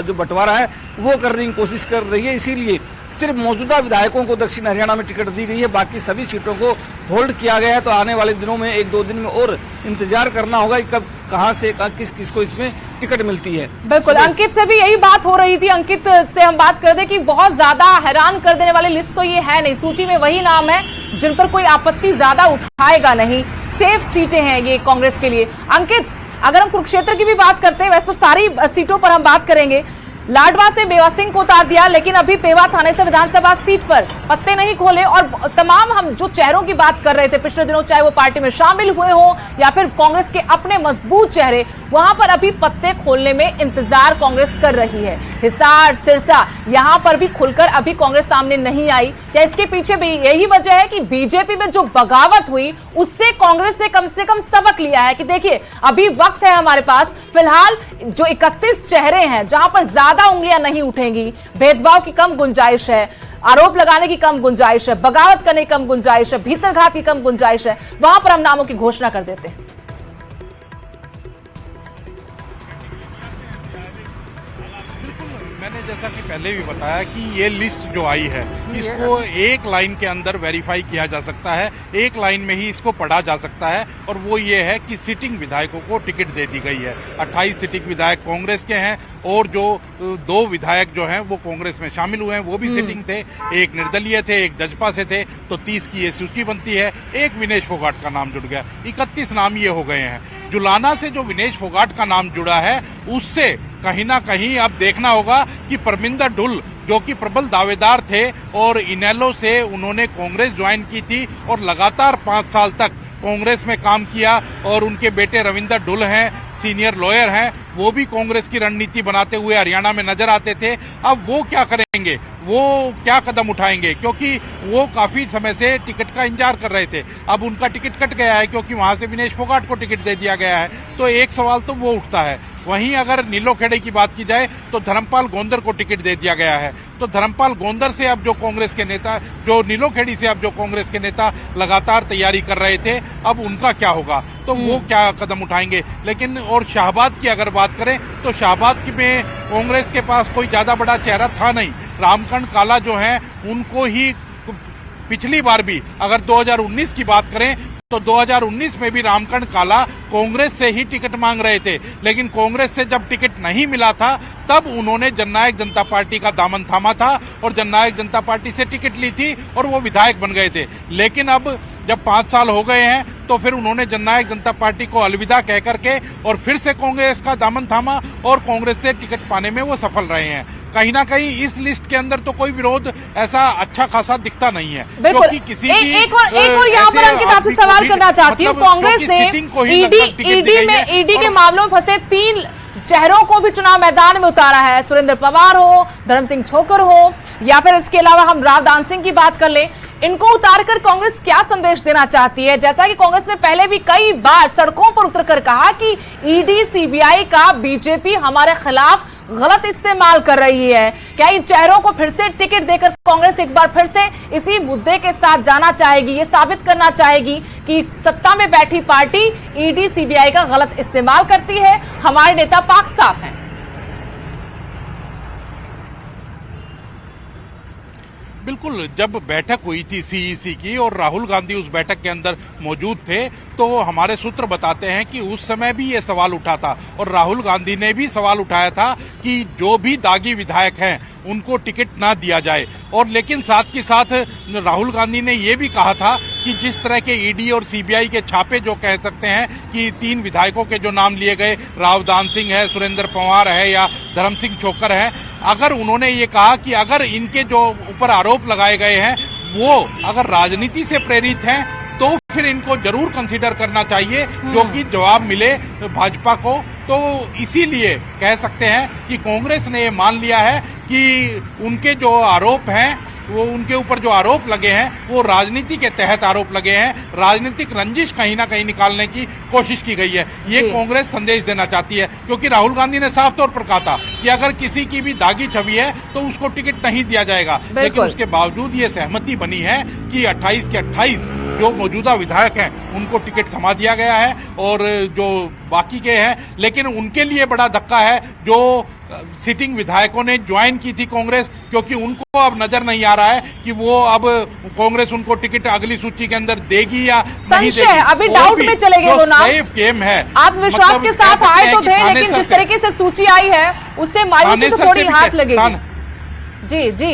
जो बंटवारा है वो करने की कोशिश कर रही है। इसीलिए सिर्फ मौजूदा विधायकों को दक्षिण हरियाणा में टिकट दी गई है, बाकी सभी सीटों को होल्ड किया गया है। तो आने वाले दिनों में 1-2 दिन में और इंतजार करना होगा कि कब कहां से किस को इसमें टिकट मिलती है। बिल्कुल, अंकित से भी यही बात हो रही थी। अंकित से हम बात कर दें कि बहुत ज्यादा हैरान कर देने वाली लिस्ट तो ये है नहीं, सूची में वही नाम है जिन पर कोई आपत्ति ज्यादा उठाएगा नहीं, सेफ सीटें हैं ये कांग्रेस के लिए। अंकित, अगर हम कुरुक्षेत्र की भी बात करते हैं, वैसे तो सारी सीटों पर हम बात करेंगे, लाडवा से बेवा सिंह को उतार दिया, लेकिन अभी पेवा थाने से विधानसभा सीट पर पत्ते नहीं खोले। और तमाम हम जो चेहरों की बात कर रहे थे पिछले दिनों, चाहे वो पार्टी में शामिल हुए हो या फिर कांग्रेस के अपने मजबूत चेहरे, वहां पर अभी पत्ते खोलने में इंतजार कांग्रेस कर रही है। हिसार, सिरसा, यहां पर भी खुलकर अभी कांग्रेस सामने नहीं आई। क्या इसके पीछे भी यही वजह है कि बीजेपी में जो बगावत हुई उससे कांग्रेस से कम सबक लिया है कि देखिए अभी वक्त है हमारे पास, फिलहाल जो 31 चेहरे हैं जहां पर ज्यादा उंगलियां नहीं उठेंगी, भेदभाव की कम गुंजाइश है, आरोप लगाने की कम गुंजाइश है, बगावत करने की कम गुंजाइश है, भीतरघात की कम गुंजाइश है, वहां पर हम नामों की घोषणा कर देते हैं। मैंने जैसा कि पहले भी बताया कि ये लिस्ट जो आई है इसको एक लाइन के अंदर वेरीफाई किया जा सकता है, एक लाइन में ही इसको पढ़ा जा सकता है, और वो ये है कि सिटिंग विधायकों को टिकट दे दी गई है। 28 सिटिंग विधायक कांग्रेस के हैं और जो 2 विधायक जो हैं वो कांग्रेस में शामिल हुए हैं, वो भी सिटिंग थे, एक निर्दलीय थे, एक जजपा से थे, तो 30 की ये सूची बनती है। एक विनेश फोगाट का नाम जुड़ गया, 31 नाम ये हो गए हैं। जुलाना से जो विनेश फोगाट का नाम जुड़ा है उससे कहीं ना कहीं अब देखना होगा कि परमिंदर ढुल जो कि प्रबल दावेदार थे और इनेलो से उन्होंने कांग्रेस ज्वाइन की थी और लगातार 5 साल तक कांग्रेस में काम किया, और उनके बेटे रविंदर ढुल हैं, सीनियर लॉयर हैं, वो भी कांग्रेस की रणनीति बनाते हुए हरियाणा में नजर आते थे। अब वो क्या करेंगे, वो क्या कदम उठाएंगे, क्योंकि वो काफी समय से टिकट का इंतजार कर रहे थे। अब उनका टिकट कट गया है क्योंकि वहां से विनेश फोगाट को टिकट दे दिया गया है, तो एक सवाल तो वो उठता है। वहीं अगर नीलोखेड़े की बात की जाए तो धर्मपाल गोंदर को टिकट दे दिया गया है, तो धर्मपाल गोंदर से अब जो कांग्रेस के नेता, जो नीलोखेड़ी से अब जो कांग्रेस के नेता लगातार तैयारी कर रहे थे, अब उनका क्या होगा, तो वो क्या कदम उठाएंगे। लेकिन और शाहबाद की अगर बात करें तो शाहबाद में कांग्रेस के पास कोई ज्यादा बड़ा चेहरा था नहीं। रामकंड काला जो है उनको ही पिछली बार भी अगर 2019 की बात करें तो 2019 में भी रामकंड काला कांग्रेस से ही टिकट मांग रहे थे, लेकिन कांग्रेस से जब टिकट नहीं मिला था तब उन्होंने जननायक जनता पार्टी का दामन थामा था और जननायक जनता पार्टी से टिकट ली थी और वो विधायक बन गए थे। लेकिन अब जब 5 साल हो गए हैं तो फिर उन्होंने जननायक जनता पार्टी को अलविदा कह करके और फिर से कांग्रेस का दामन थामा और कांग्रेस से टिकट पाने में वो सफल रहे हैं। कहीं ना कहीं इस लिस्ट के अंदर तो कोई विरोध ऐसा अच्छा खासा दिखता नहीं है, क्योंकि किसी एक और यहाँ पर अंकित आपसे सवाल करना चाहती हूँ। कांग्रेस ने ईडी के मामलों में फंसे 3 चेहरों को भी चुनाव मैदान में उतारा है। सुरेंद्र पवार हो, धर्म सिंह छोकर हो, या फिर इसके अलावा हम राव दान सिंह की बात कर लें, इनको उतारकर कांग्रेस क्या संदेश देना चाहती है? जैसा कि कांग्रेस ने पहले भी कई बार सड़कों पर उतरकर कहा कि ईडी सीबीआई का बीजेपी हमारे खिलाफ गलत इस्तेमाल कर रही है, क्या इन चेहरों को फिर से टिकट देकर कांग्रेस एक बार फिर से इसी मुद्दे के साथ जाना चाहेगी, ये साबित करना चाहेगी कि सत्ता में बैठी पार्टी ईडी सीबीआई का गलत इस्तेमाल करती है, हमारे नेता पाक साफ हैं? बिल्कुल, जब बैठक हुई थी सीईसी की और राहुल गांधी उस बैठक के अंदर मौजूद थे तो हमारे सूत्र बताते हैं कि उस समय भी ये सवाल उठा था और राहुल गांधी ने भी सवाल उठाया था कि जो भी दागी विधायक हैं उनको टिकट ना दिया जाए। और लेकिन साथ के साथ राहुल गांधी ने ये भी कहा था कि जिस तरह के ईडी और सीबीआई के छापे जो कह सकते हैं कि 3 विधायकों के जो नाम लिए गए, राव दान सिंह है, सुरेंद्र पवार है या धर्म सिंह छोकर है, अगर उन्होंने ये कहा कि अगर इनके जो ऊपर आरोप लगाए गए हैं वो अगर राजनीति से प्रेरित हैं तो फिर इनको जरूर कंसीडर करना चाहिए, क्योंकि जवाब मिले भाजपा को। तो इसीलिए कह सकते हैं कि कांग्रेस ने ये मान लिया है कि उनके जो आरोप हैं वो उनके ऊपर जो आरोप लगे हैं वो राजनीति के तहत आरोप लगे हैं, राजनीतिक रंजिश कहीं ना कहीं निकालने की कोशिश की गई है। ये कांग्रेस संदेश देना चाहती है, क्योंकि राहुल गांधी ने साफ तौर पर कहा था कि अगर किसी की भी दागी छवि है तो उसको टिकट नहीं दिया जाएगा, लेकिन उसके बावजूद ये सहमति बनी है कि 28 के 28 जो मौजूदा विधायक हैं उनको टिकट थमा दिया गया है और जो बाकी के हैं, लेकिन उनके लिए बड़ा धक्का है जो सिटिंग विधायकों ने ज्वाइन की थी कांग्रेस, क्योंकि उनको अब नजर नहीं आ रहा है कि वो अब कांग्रेस उनको टिकट अगली सूची के अंदर देगी या नहीं देगी। अभी डाउट में चले गए वो नाम। सेफ गेम है, आत्मविश्वास के साथ आए तो थे, लेकिन जिस तरीके से सूची आई है उससे मायूसी तो थोड़ी हाथ लगेगी। जी जी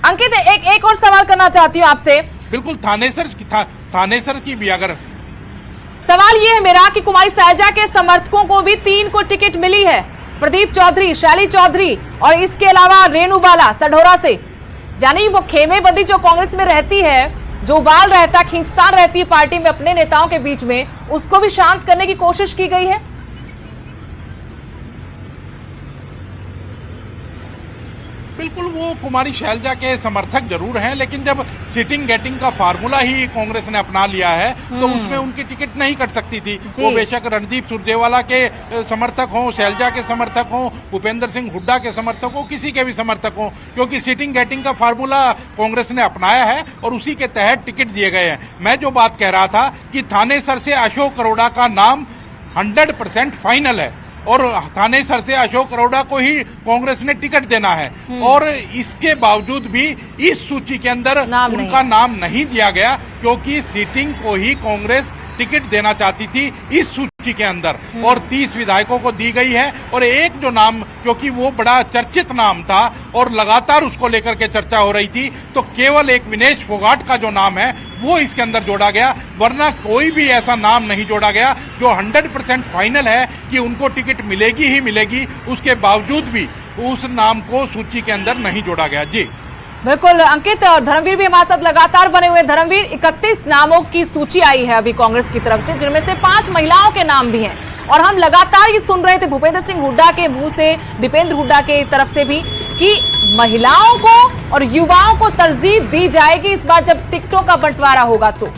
अंकित, एक और सवाल करना चाहती हूँ आपसे। बिल्कुल, थानेसर की भी अगर सवाल ये है मेरा कि कुमारी सैलजा के समर्थकों को भी 3 को टिकट मिली है, प्रदीप चौधरी, शैली चौधरी और इसके अलावा रेणु बाला सढौरा से, यानी वो खेमेबंदी जो कांग्रेस में रहती है, जो उबाल रहता, खींचतान रहती है पार्टी में अपने नेताओं के बीच में, उसको भी शांत करने की कोशिश की गई है। बिल्कुल, वो कुमारी शैलजा के समर्थक जरूर हैं, लेकिन जब सिटिंग गेटिंग का फार्मूला ही कांग्रेस ने अपना लिया है तो उसमें उनकी टिकट नहीं कट सकती थी। वो बेशक रणदीप सुरजेवाला के समर्थक हों, शैलजा के समर्थक हों, भूपेंद्र सिंह हुड्डा के समर्थक हों, किसी के भी समर्थक हों, क्योंकि सिटिंग गेटिंग का फार्मूला कांग्रेस ने अपनाया है और उसी के तहत टिकट दिए गए हैं। मैं जो बात कह रहा था कि थानेसर से अशोक अरोड़ा का नाम 100% फाइनल है और थानेसर से अशोक अरोड़ा को ही कांग्रेस ने टिकट देना है, और इसके बावजूद भी इस सूची के अंदर उनका नाम नहीं दिया गया, क्योंकि सीटिंग को ही कांग्रेस टिकट देना चाहती थी इस सूची के अंदर, और 30 विधायकों को दी गई है। और एक जो नाम, क्योंकि वो बड़ा चर्चित नाम था और लगातार उसको लेकर के चर्चा हो रही थी, तो केवल एक विनेश फोगाट का जो नाम है वो इसके अंदर जोड़ा गया, वरना कोई भी ऐसा नाम नहीं जोड़ा गया जो 100% फाइनल है कि उनको टिकट मिलेगी ही मिलेगी, उसके बावजूद भी उस नाम को सूची के अंदर नहीं जोड़ा गया। जी बिल्कुल अंकित, और धर्मवीर भी हमारे साथ लगातार बने हुए। धर्मवीर, 31 नामों की सूची आई है अभी कांग्रेस की तरफ से, जिनमें से 5 महिलाओं के नाम भी हैं, और हम लगातार ये सुन रहे थे भूपेंद्र सिंह हुड्डा के मुंह से, दीपेंद्र हुड्डा के तरफ से भी, कि महिलाओं को और युवाओं को तरजीह दी जाएगी इस बार जब टिकटों का बंटवारा होगा तो।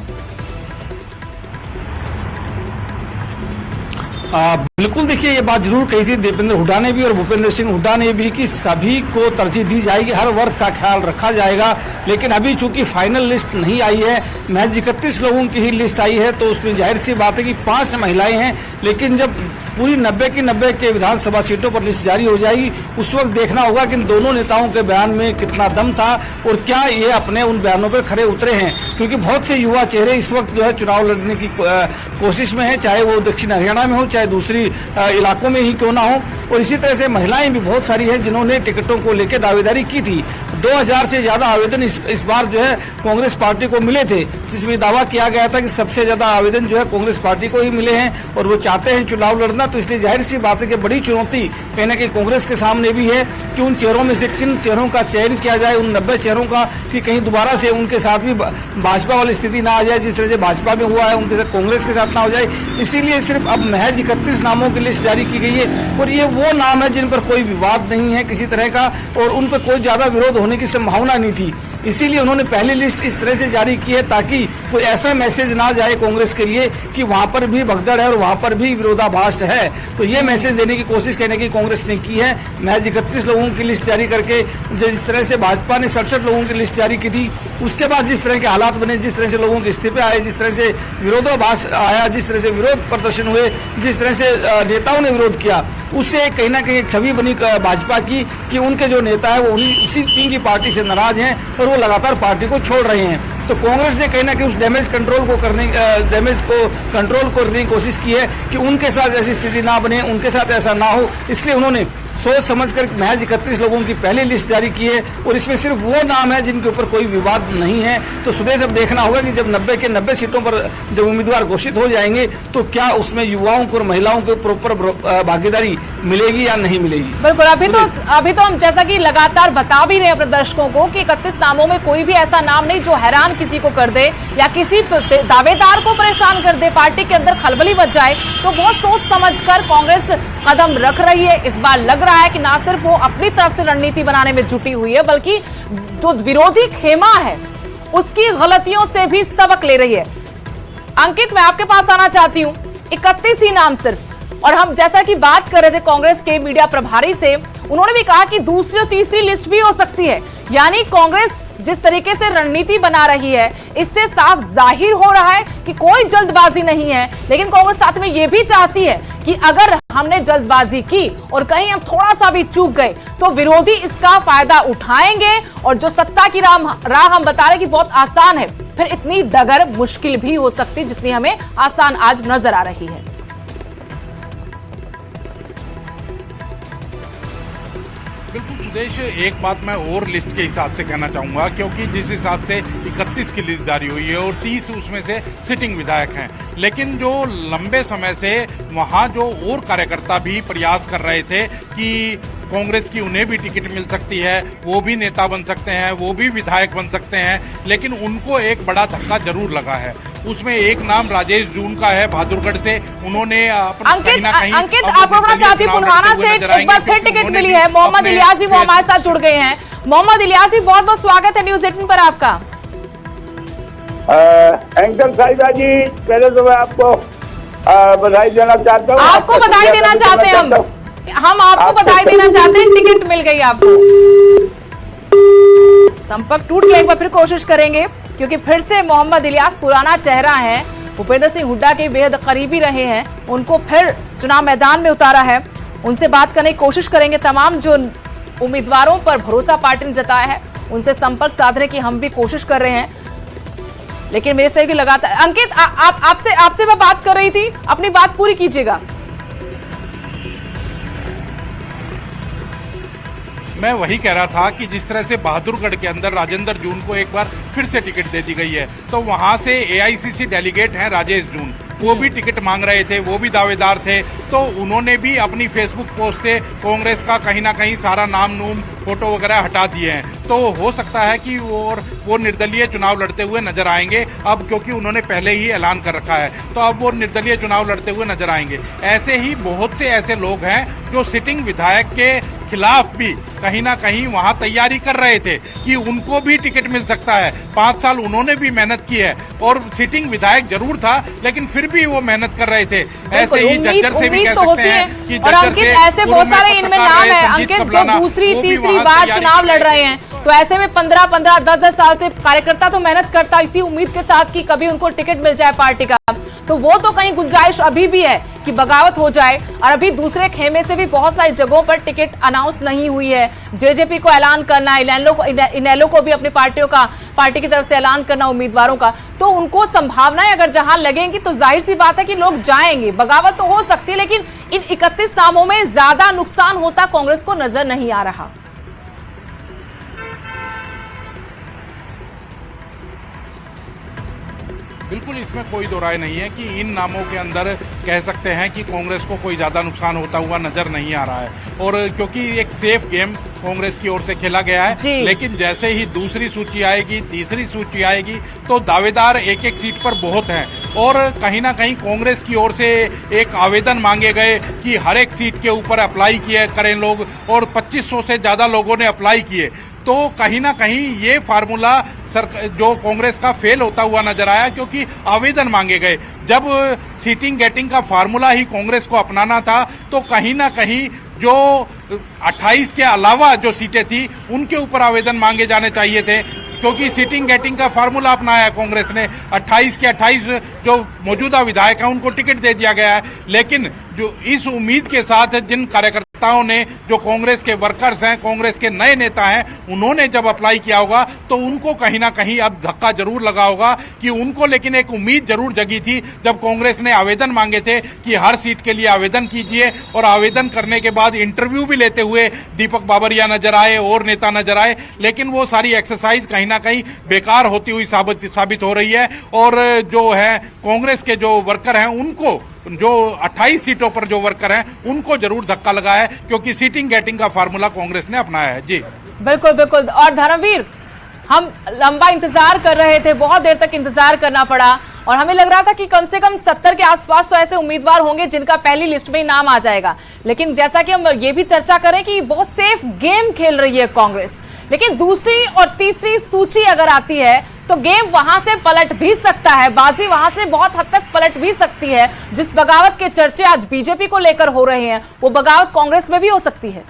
बिल्कुल, देखिए ये बात जरूर कही थी दीपेंद्र हुड्डा ने भी और भूपेंद्र सिंह हुड्डा ने भी कि सभी को तरजीह दी जाएगी, हर वर्ग का ख्याल रखा जाएगा। लेकिन अभी चूंकि फाइनल लिस्ट नहीं आई है, महज 31 लोगों की ही लिस्ट आई है, तो उसमें जाहिर सी बात है कि 5 महिलाएं हैं। लेकिन जब पूरी 90 की 90 के विधानसभा सीटों पर लिस्ट जारी हो जाएगी, उस वक्त देखना होगा कि इन दोनों नेताओं के बयान में कितना दम था और क्या ये अपने उन बयानों पर खरे उतरे हैं, क्योंकि बहुत से युवा चेहरे इस वक्त जो है चुनाव लड़ने की कोशिश में है, चाहे वो दक्षिण हरियाणा में हो, चाहे दूसरी इलाकों में ही क्यों ना हो। और इसी तरह से महिलाएं भी बहुत सारी हैं जिन्होंने टिकटों को लेकर दावेदारी की थी। 2000 से ज्यादा आवेदन इस बार जो है कांग्रेस पार्टी को मिले थे, जिसमें दावा किया गया था कि सबसे ज्यादा आवेदन जो है कांग्रेस पार्टी को ही मिले हैं और वो चाहते हैं चुनाव लड़ना। तो इसलिए जाहिर सी बात है कि बड़ी चुनौती कहीं ना कहीं कांग्रेस के सामने भी है कि उन चेहरों में से किन चेहरों का चयन किया जाए, उन 90 चेहरों का, कि कहीं दोबारा से उनके साथ भी भाजपा वाली स्थिति ना आ जाए जिस तरह से भाजपा में हुआ है, उनके साथ कांग्रेस के साथ ना हो जाए। इसीलिए सिर्फ अब महज 31 नामों की लिस्ट जारी की गई है और ये वो नाम है जिन पर कोई विवाद नहीं है किसी तरह का और उन पर कोई ज्यादा विरोध होने की संभावना नहीं थी। इसीलिए उन्होंने पहली लिस्ट इस तरह से जारी की है ताकि कोई ऐसा मैसेज ना जाए कांग्रेस के लिए कि वहां पर भी भगदड़ है और वहां पर भी विरोधाभास है। तो ये मैसेज देने की कोशिश कहने की कांग्रेस ने की है। महज 31 लोगों की लिस्ट जारी करके, जिस तरह से भाजपा ने 67 लोगों की लिस्ट जारी की थी, उसके बाद जिस तरह के हालात बने, जिस तरह से लोगों के इस्तीफे आए, जिस तरह से विरोधाभास आया, जिस तरह से विरोध प्रदर्शन हुए, जिस तरह से नेताओं ने विरोध किया, उससे कहीं ना कहीं एक छवि बनी भाजपा की कि उनके जो नेता है वो उसी तीन की पार्टी से नाराज हैं और वो लगातार पार्टी को छोड़ रहे हैं। तो कांग्रेस ने कहीं ना कहीं उस डैमेज को कंट्रोल करने की कोशिश की है कि उनके साथ ऐसी स्थिति ना बने, उनके साथ ऐसा ना हो। इसलिए उन्होंने सोच समझकर महज 31 लोगों की पहली लिस्ट जारी की है और इसमें सिर्फ वो नाम है जिनके ऊपर कोई विवाद नहीं है। तो सुदेश अब देखना होगा कि जब 90 के 90 सीटों पर जब उम्मीदवार घोषित हो जाएंगे तो क्या उसमें युवाओं को और महिलाओं को प्रॉपर भागीदारी मिलेगी या नहीं मिलेगी। बिल्कुल, अभी तो हम जैसा कि लगातार बता भी रहे हैं अपने दर्शकों को कि 31 नामों में कोई भी ऐसा नाम नहीं जो हैरान किसी को कर दे या किसी दावेदार को परेशान कर दे, पार्टी के अंदर खलबली मच जाए। तो बहुत सोच समझकर कांग्रेस कदम रख रही है। इस बार लग रहा है कि ना सिर्फ वो अपनी तरफ से रणनीति बनाने में जुटी हुई है बल्कि जो विरोधी खेमा है उसकी गलतियों से भी सबक ले रही है। अंकित, मैं आपके पास आना चाहती हूं। 31 ही नाम सिर्फ, और हम जैसा कि बात कर रहे थे कांग्रेस के मीडिया प्रभारी से, उन्होंने भी कहा कि दूसरी और तीसरी लिस्ट भी हो सकती है। यानी कांग्रेस जिस तरीके से रणनीति बना रही है इससे साफ जाहिर हो रहा है कि कोई जल्दबाजी नहीं है, लेकिन कांग्रेस साथ में यह भी चाहती है कि अगर हमने जल्दबाजी की और कहीं हम थोड़ा सा भी चूक गए तो विरोधी इसका फायदा उठाएंगे और जो सत्ता की राह हम बता रहे कि बहुत आसान है, फिर इतनी डगर मुश्किल भी हो सकती जितनी हमें आसान आज नजर आ रही है। बिल्कुल सुदेश, एक बात मैं और लिस्ट के हिसाब से कहना चाहूंगा, क्योंकि जिस हिसाब से 31 की लिस्ट जारी हुई है और 30 उसमें से सिटिंग विधायक हैं, लेकिन जो लंबे समय से वहां जो और कार्यकर्ता भी प्रयास कर रहे थे कि कांग्रेस की उन्हें भी टिकट मिल सकती है, वो भी नेता बन सकते हैं, वो भी विधायक बन सकते हैं, लेकिन उनको एक बड़ा धक्का जरूर लगा है। उसमें एक नाम राजेश जून का है बहादुरगढ़ से। उन्होंने अंकित आप अपना चाहती पुनवाना से एक बार फिर टिकट मिली है। मोहम्मद इलियासी वो हमारे साथ जुड़ गए हैं। मोहम्मद इलियासी, बहुत बहुत स्वागत है न्यूज 18 पर आपका। एंकर साहिदा जी, पहले तो मैं आपको बधाई देना चाहता हूँ। आपको बधाई देना चाहते हैं हम आपको बधाई देना चाहते हैं, टिकट मिल गई आपको। संपर्क टूट गया, एक बार फिर कोशिश करेंगे क्योंकि फिर से मोहम्मद इलियास पुराना चेहरा है, भूपेंद्र सिंह हुड्डा के बेहद करीबी रहे हैं, उनको फिर चुनाव मैदान में उतारा है। उनसे बात करने की कोशिश करेंगे। तमाम जो उम्मीदवारों पर भरोसा पार्टी ने जताया है उनसे संपर्क साधने की हम भी कोशिश कर रहे हैं, लेकिन मेरे से भी लगातार। अंकित, आपसे मैं बात कर रही थी, अपनी बात पूरी कीजिएगा। मैं वही कह रहा था कि जिस तरह से बहादुरगढ़ के अंदर राजेंद्र जून को एक बार फिर से टिकट दे दी गई है, तो वहां से एआईसीसी डेलीगेट हैं राजेश जून, वो भी टिकट मांग रहे थे, वो भी दावेदार थे, तो उन्होंने भी अपनी फेसबुक पोस्ट से कांग्रेस का कहीं ना कहीं सारा नाम नूम फोटो वगैरह हटा दिए हैं। तो हो सकता है कि वो निर्दलीय चुनाव लड़ते हुए नजर आएंगे अब, क्योंकि उन्होंने पहले ही ऐलान कर रखा है, तो अब वो निर्दलीय चुनाव लड़ते हुए नजर आएंगे। ऐसे ही बहुत से ऐसे लोग हैं जो सिटिंग विधायक के खिलाफ भी कहीं ना कहीं वहां तैयारी कर रहे थे कि उनको भी टिकट मिल सकता है। 5 साल उन्होंने भी मेहनत की है और सिटिंग विधायक जरूर था, लेकिन फिर भी वो मेहनत कर रहे थे। ऐसे ही जज्जर से भी कह सकते हैं कि जज्जर से ऐसे बहुत सारे इनमें नाम है अंकित जो दूसरी तीसरी बार चुनाव लड़ रहे हैं, तो ऐसे में 15-15, 10-10 साल से कार्यकर्ता तो मेहनत करता इसी उम्मीद के साथ कि कभी उनको टिकट मिल जाए पार्टी का, तो वो तो कहीं गुंजाइश अभी भी है कि बगावत हो जाए। और अभी दूसरे खेमे से भी बहुत सारी जगहों पर टिकट अनाउंस नहीं हुई है। जेजेपी को ऐलान करना, इनेलो को भी अपनी पार्टी की तरफ से ऐलान करना उम्मीदवारों का, तो उनको संभावनाएं अगर जहां लगेंगी तो जाहिर सी बात है कि लोग जाएंगे। बगावत तो हो सकती है, लेकिन इन 31 नामों में ज्यादा नुकसान होता कांग्रेस को नजर नहीं आ रहा। बिल्कुल, इसमें कोई दो राय नहीं है कि इन नामों के अंदर कह सकते हैं कि कांग्रेस को कोई ज्यादा नुकसान होता हुआ नजर नहीं आ रहा है, और क्योंकि एक सेफ गेम कांग्रेस की ओर से खेला गया है। लेकिन जैसे ही दूसरी सूची आएगी, तीसरी सूची आएगी, तो दावेदार एक एक सीट पर बहुत हैं, और कहीं ना कहीं कांग्रेस की ओर से एक आवेदन मांगे गए कि हर एक सीट के ऊपर अप्लाई किए करें लोग, और 2500 से ज्यादा लोगों ने अप्लाई किए। तो कहीं ना कहीं ये फार्मूला जो कांग्रेस का फेल होता हुआ नजर आया, क्योंकि आवेदन मांगे गए। जब सीटिंग गेटिंग का फार्मूला ही कांग्रेस को अपनाना था, तो कहीं ना कहीं जो 28 के अलावा जो सीटें थी उनके ऊपर आवेदन मांगे जाने चाहिए थे, क्योंकि सीटिंग गेटिंग का फार्मूला अपनाया कांग्रेस ने। 28 के 28 जो मौजूदा विधायक हैं उनको टिकट दे दिया गया है, लेकिन जो इस उम्मीद के साथ जिन कार्यकर्ता नेताओं ने, जो कांग्रेस के वर्कर्स हैं, कांग्रेस के नए नेता हैं, उन्होंने जब अप्लाई किया होगा तो उनको कहीं ना कहीं अब धक्का जरूर लगा होगा कि उनको, लेकिन एक उम्मीद जरूर जगी थी जब कांग्रेस ने आवेदन मांगे थे कि हर सीट के लिए आवेदन कीजिए, और आवेदन करने के बाद इंटरव्यू भी लेते हुए दीपक बाबरिया नजर आए और नेता नजर आए, लेकिन वो सारी एक्सरसाइज कहीं ना कहीं बेकार होती हुई साबित हो रही है। और जो है कांग्रेस के जो वर्कर हैं, उनको, जो 28 सीटों पर जो वर्कर हैं, उनको जरूर धक्का लगा है, क्योंकि सीटिंग गेटिंग का फार्मूला कांग्रेस ने अपनाया है। जी बिल्कुल बिल्कुल। और धर्मवीर, हम लंबा इंतजार कर रहे थे, बहुत देर तक इंतजार करना पड़ा, और हमें लग रहा था कि कम से कम 70 के आसपास तो ऐसे उम्मीदवार होंगे जिनका पहली लिस्ट में ही नाम आ जाएगा। लेकिन जैसा कि हम ये भी चर्चा करें कि बहुत सेफ गेम खेल रही है कांग्रेस, लेकिन दूसरी और तीसरी सूची अगर आती है तो गेम वहां से पलट भी सकता है, बाजी वहां से बहुत हद तक पलट भी सकती है। जिस बगावत के चर्चे आज बीजेपी को लेकर हो रहे हैं, वो बगावत कांग्रेस में भी हो सकती है।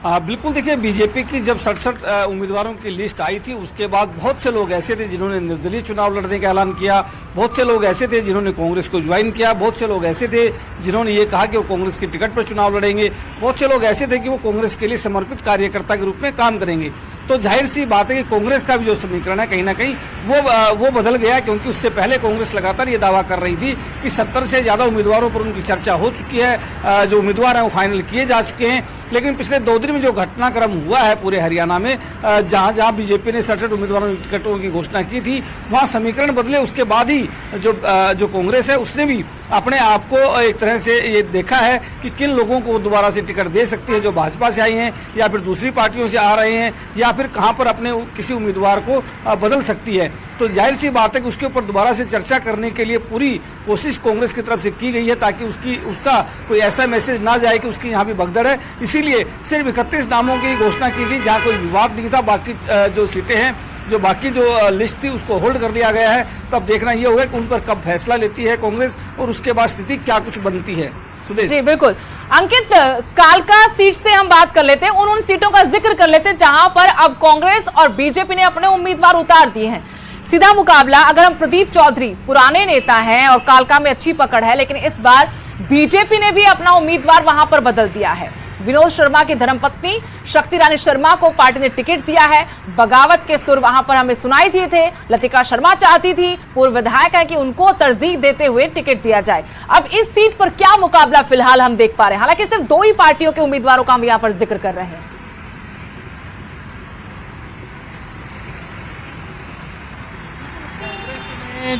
बिल्कुल, देखिए, बीजेपी की जब 67 उम्मीदवारों की लिस्ट आई थी, उसके बाद बहुत से लोग ऐसे थे जिन्होंने निर्दलीय चुनाव लड़ने का ऐलान किया, बहुत से लोग ऐसे थे जिन्होंने कांग्रेस को ज्वाइन किया, बहुत से लोग ऐसे थे जिन्होंने ये कहा कि वो कांग्रेस की टिकट पर चुनाव लड़ेंगे, बहुत से लोग ऐसे थे कि वो कांग्रेस के लिए समर्पित कार्यकर्ता के रूप में काम करेंगे। तो जाहिर सी बात है कि कांग्रेस का भी जो समीकरण है कहीं ना कहीं वो बदल गया, क्योंकि उससे पहले कांग्रेस लगातार ये दावा कर रही थी कि 70 से ज्यादा उम्मीदवारों पर उनकी चर्चा हो चुकी है, जो उम्मीदवार हैं वो फाइनल किए जा चुके हैं। लेकिन पिछले 2 दिन में जो घटनाक्रम हुआ है पूरे हरियाणा में, जहां बीजेपी ने 67 उम्मीदवारों की टिकटों की घोषणा की थी, वहां समीकरण बदले। उसके बाद ही जो कांग्रेस है उसने भी अपने आप को एक तरह से ये देखा है कि किन लोगों को दोबारा से टिकट दे सकती है, जो भाजपा से आई हैं या फिर दूसरी पार्टियों से आ रहे हैं, या फिर कहां पर अपने किसी उम्मीदवार को बदल सकती है। तो जाहिर सी बात है कि उसके ऊपर दोबारा से चर्चा करने के लिए पूरी कोशिश कांग्रेस की तरफ से की गई है, ताकि उसका कोई ऐसा मैसेज ना जाए कि उसकी यहाँ भी भगदड़ है। इसीलिए सिर्फ 31 नामों की घोषणा की थी, जहाँ कोई विवाद नहीं था। बाकी जो सीटें हैं, जो बाकी जो लिस्ट थी, उसको होल्ड कर लिया गया है। तब देखना यह होगा कि उन पर कब फैसला लेती है कांग्रेस, और उसके बाद स्थिति क्या कुछ बनती है। जी बिल्कुल। अंकित, कालका सीट से हम बात कर लेते हैं, उन सीटों का जिक्र कर लेते हैं जहां पर अब कांग्रेस और बीजेपी ने अपने उम्मीदवार उतार दिए हैं। सीधा मुकाबला, अगर हम प्रदीप चौधरी पुराने नेता हैं और कालका में अच्छी पकड़ है, लेकिन इस बार बीजेपी ने भी अपना उम्मीदवार वहां पर बदल दिया है। विनोद शर्मा की धर्मपत्नी शक्ति रानी शर्मा को पार्टी ने टिकट दिया है। बगावत के सुर वहां पर हमें सुनाई दिए थे। लतिका शर्मा चाहती थी, पूर्व विधायक है, कि उनको तरजीह देते हुए टिकट दिया जाए। अब इस सीट पर क्या मुकाबला फिलहाल हम देख पा रहे हैं, हालांकि सिर्फ 2 ही पार्टियों के उम्मीदवारों का हम यहां पर जिक्र कर रहे हैं।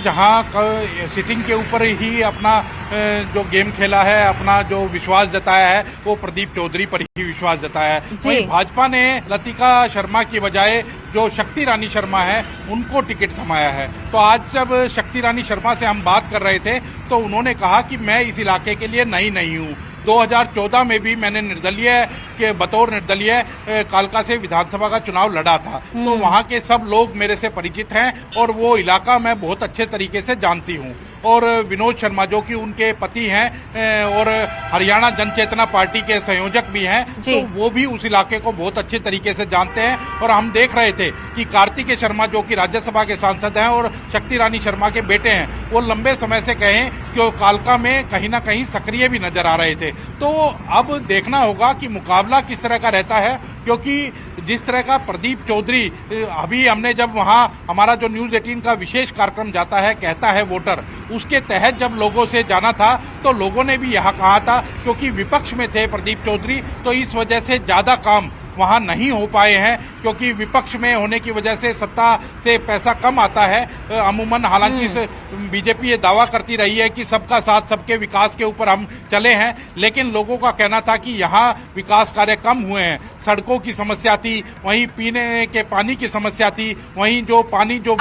जहां सिटिंग के ऊपर ही अपना जो गेम खेला है, अपना जो विश्वास जताया है, वो प्रदीप चौधरी पर ही विश्वास जताया है। वहीं भाजपा ने लतिका शर्मा की बजाय जो शक्ति रानी शर्मा है, उनको टिकट समाया है। तो आज जब शक्ति रानी शर्मा से हम बात कर रहे थे, तो उन्होंने कहा कि मैं इस इलाके के लिए नई नहीं हूँ। 2014 में भी मैंने बतौर निर्दलीय कालका से विधानसभा का चुनाव लड़ा था, तो वहाँ के सब लोग मेरे से परिचित हैं और वो इलाका मैं बहुत अच्छे तरीके से जानती हूँ। और विनोद शर्मा, जो कि उनके पति हैं और हरियाणा जन चेतना पार्टी के संयोजक भी हैं, तो वो भी उस इलाके को बहुत अच्छे तरीके से जानते हैं। और हम देख रहे थे कि कार्तिकेय शर्मा, जो कि राज्यसभा के सांसद हैं और शक्ति रानी शर्मा के बेटे हैं, वो लंबे समय से कहें कि वो कालका में कहीं ना कहीं सक्रिय भी नजर आ रहे थे। तो अब देखना होगा कि मुकाबला किस तरह का रहता है, क्योंकि जिस तरह का प्रदीप चौधरी, अभी हमने जब वहाँ हमारा जो न्यूज़ 18 का विशेष कार्यक्रम जाता है, कहता है वोटर, उसके तहत जब लोगों से जाना था, तो लोगों ने भी यह कहा था, क्योंकि विपक्ष में थे प्रदीप चौधरी, तो इस वजह से ज्यादा काम वहां नहीं हो पाए हैं, क्योंकि विपक्ष में होने की वजह से सत्ता से पैसा कम आता है अमूमन। हालांकि बीजेपी ये दावा करती रही है कि सबका साथ सबके विकास के ऊपर हम चले हैं, लेकिन लोगों का कहना था कि यहाँ विकास कार्य कम हुए हैं। सड़कों की समस्या थी, वहीं पीने के पानी की समस्या थी, वहीं जो पानी जो